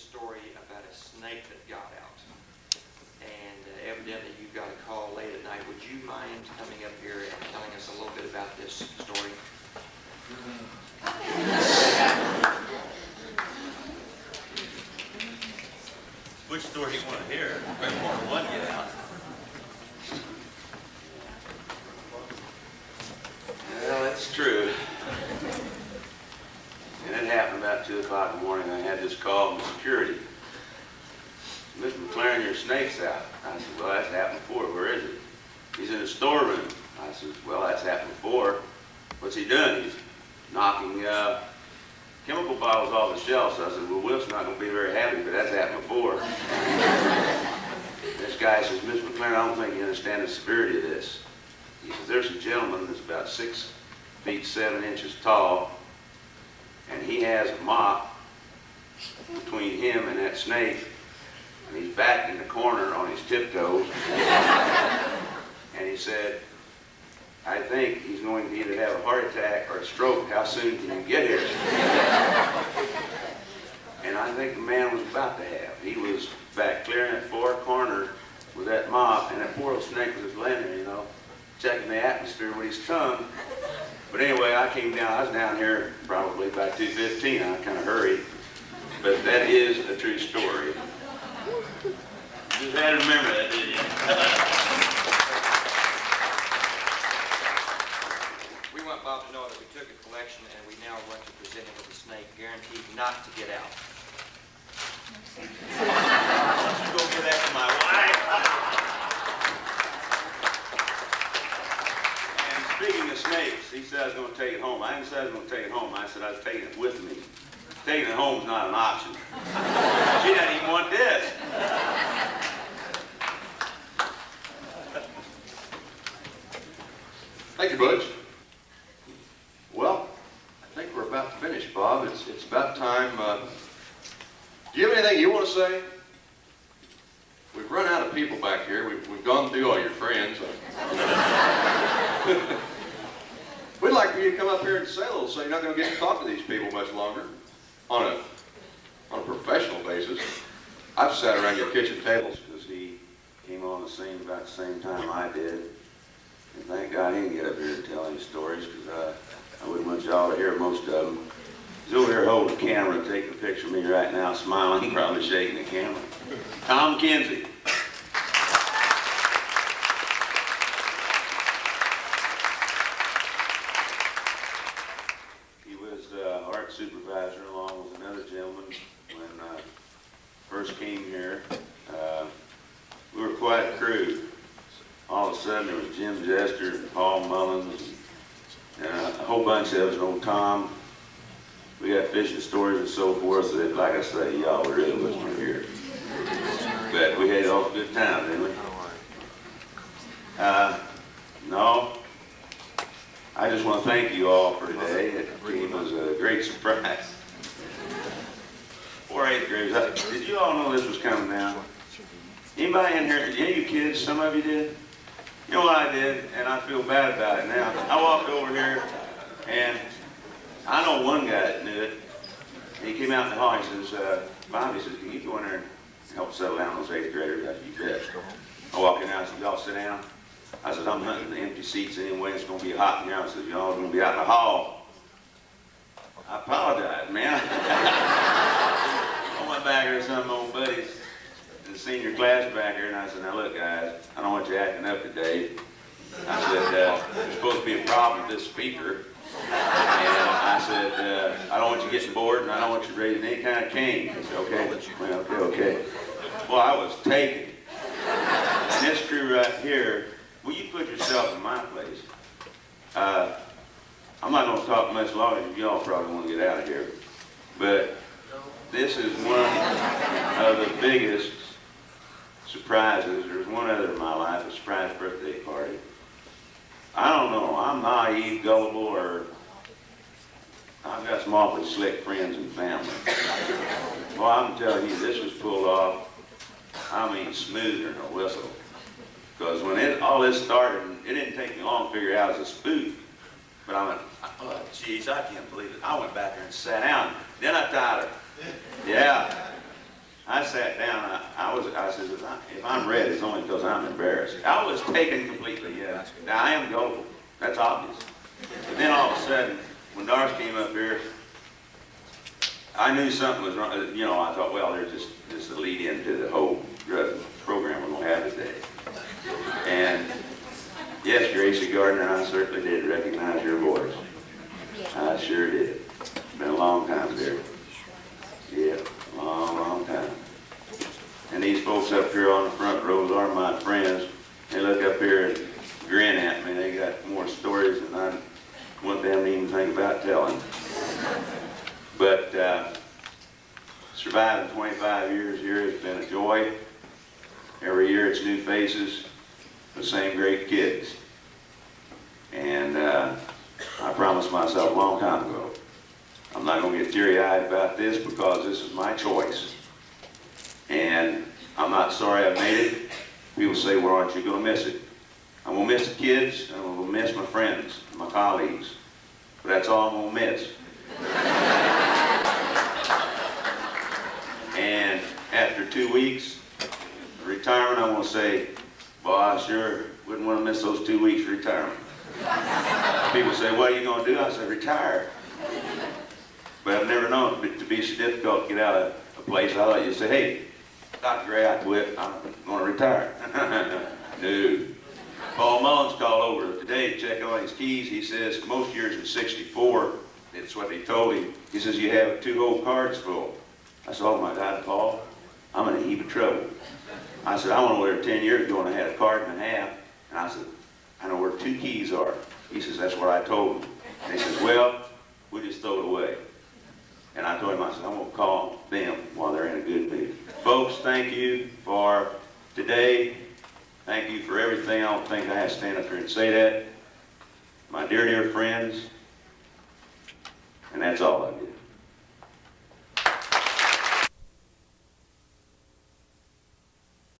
story about a snake that got out. And evidently you got a call late at night. Would you mind coming up here and telling us a little bit about this story? Which story do you want to hear? There's more than one get out. Well, that's true. And it happened about 2 o'clock in the morning. I had this call from security. Mr. McLaren, your snake's out. I said, well, that's happened before. Where is it? He's in the storeroom. I said, well, that's happened before. What's he doing? He's knocking chemical bottles off the shelves. So I said, well, Wilt's not going to be very happy, but that's happened before. This guy says, Mr. McLaren, I don't think you understand the severity of this. He says, there's a gentleman that's about 6 feet 7 inches tall, and he has a mop between him and that snake, and he's back in the corner on his tiptoes. And he said, I think he's going to either have a heart attack or a stroke. How soon can you get here? And I think the man was about to have. He was back clearing that far corner with that mop, and that poor old snake was just laying there, you know, checking the atmosphere with his tongue. But anyway, I came down. I was down here probably by 2:15. I kind of hurried. But that is a true story. You just had to remember that, didn't you? We want Bob to know that we took a collection and we now want to present him with a snake guaranteed not to get out. Why don't you go give that to my wife? And speaking of snakes, he said I was going to take it home. I didn't say I was going to take it home. I said I was taking it with me. Taking it home is not an option. She doesn't even want this. Thank you, Butch. Well, I think we're about to finish, Bob. It's about time. Do you have anything you want to say? We've run out of people back here. We've gone through all your friends. We'd like for you to come up here and say a little, so you're not going to get to talk to these people much longer on a professional basis. I've sat around your kitchen tables because he came on the scene about the same time I did. And thank God he didn't get up here and tell any stories, because I wouldn't want y'all to hear most of them. He's over here holding the camera and taking a picture of me right now, smiling, probably shaking the camera. Tom Kinsey. He was art supervisor along with another gentleman when I first came here. We were quite a crew. All of a sudden there was Jim Jester and Paul Mullins and a whole bunch of us, old Tom. We got fishing stories and so forth, so that, like I say, y'all were really listening here. But we had all good times, didn't we? No. I just want to thank you all for today. It was a great surprise. 4 8th graders. Did you all know this was coming down? Anybody in here, any of you kids, some of you did? You know what I did, and I feel bad about it now. I walked over here, and I know one guy that knew it. He came out in the hall, he says, Bob, he says, can you go in there and help settle down those 8th graders? I said, you bet. I walk in there, I said, y'all sit down. I said, I'm hunting the empty seats anyway, it's going to be hot in here. I said, y'all are going to be out in the hall. I apologize, man. I went back here to some of my old buddies in the senior class back here, and I said, now look guys, I don't want you acting up today. I said, there's supposed to be a problem with this speaker. And I said, I don't want you getting bored, and I don't want you raising any kind of cane. He said, okay, well, okay. Well, I was taken. And this crew right here, will you put yourself in my place? I'm not going to talk much longer, because y'all probably want to get out of here. But this is one of the biggest surprises. There was one other in my life, a surprise birthday party. I don't know, I'm naive, gullible, or I've got some awfully slick friends and family. Well, I'm telling you, this was pulled off, I mean, smoother than a whistle. Because when all this started, it didn't take me long to figure out it was a spoof. But I went, oh, geez, I can't believe it. I went back there and sat down. Then I tied her. Yeah. I sat down, I said, if I'm red, it's only because I'm embarrassed. I was taken completely, yeah. Now, I am gullible, that's obvious. But then all of a sudden, when Doris came up here, I knew something was wrong. You know, I thought, well, there's just a lead into the whole drug program we're going to have today. And yes, Gracie Gardner, I certainly did recognize your voice. I sure did. It's been a long time, dear. Yeah, long, long time. And these folks up here on the front rows are my friends. They look up here and grin at me. They got more stories than I want them to even think about telling. But surviving 25 years here has been a joy. Every year it's new faces, the same great kids. And I promised myself a long time ago, I'm not going to get teary-eyed about this because this is my choice. And I'm not sorry I made it. People say, well, aren't you going to miss it? I'm going to miss the kids, and I'm going to miss my friends, my colleagues. But that's all I'm going to miss. And after 2 weeks of retirement, I want to say, well, I sure wouldn't want to miss those 2 weeks of retirement. People say, what are you going to do? I say, retire. But I've never known it to be so difficult to get out of a place. I thought you'd say, hey, Dr. Gray, I quit. I'm going to retire. No. Paul Mullins called over today to check on his keys. He says, most years in 64, that's what they told him. He says, you have 2 whole cards full. I said, oh my God, Paul, I'm in a heap of trouble. I said, I went over there 10 years ago and I had a card and a half. And I said, I know where 2 keys are. He says, that's what I told him. And he says, well, we just throw it away. And I told him, I said, I'm going to call them while they're in a good mood. Folks, thank you for today. Thank you for everything. I don't think I have to stand up here and say that. My dear, dear friends, and that's all I do.